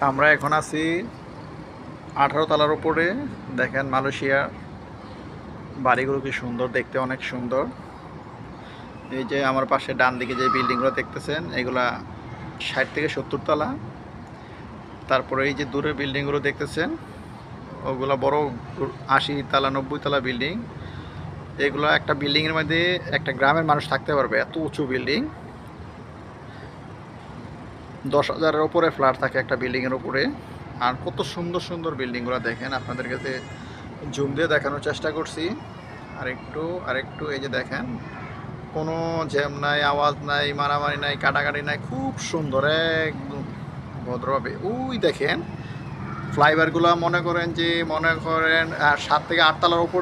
আমরা এখন আছি 18 তলার উপরে। দেখেন মালয়েশিয়ার বাড়িগুলো কি সুন্দর, দেখতে অনেক সুন্দর। এই যে আমার পাশে ডান দিকে যে বিল্ডিংগুলো দেখতেছেন, এগুলা 60 থেকে 70 তলা। তারপরে এই যে দূরের বিল্ডিংগুলো দেখতেছেন, ওগুলা বড় 80 তলা 90 তলা বিল্ডিং। এগুলো একটা বিল্ডিংয়ের মধ্যে একটা গ্রামের মানুষ থাকতে পারবে, এত উঁচু বিল্ডিং। 10,000-এর উপরে ফ্ল্যাট থাকে একটা বিল্ডিংয়ের উপরে। আর কত সুন্দর সুন্দর বিল্ডিংগুলো দেখেন, আপনাদের কাছে জুম দিয়ে দেখানোর চেষ্টা করছি। আরেকটু এই যে দেখেন, কোনো জ্যাম নাই, আওয়াজ নাই, মারামারি নাই, কাটাকাটি নাই, খুব সুন্দর একদম ভদ্রভাবে। ওই দেখেন ফ্লাইওভারগুলো, মনে করেন 7 থেকে 8 তলার উপর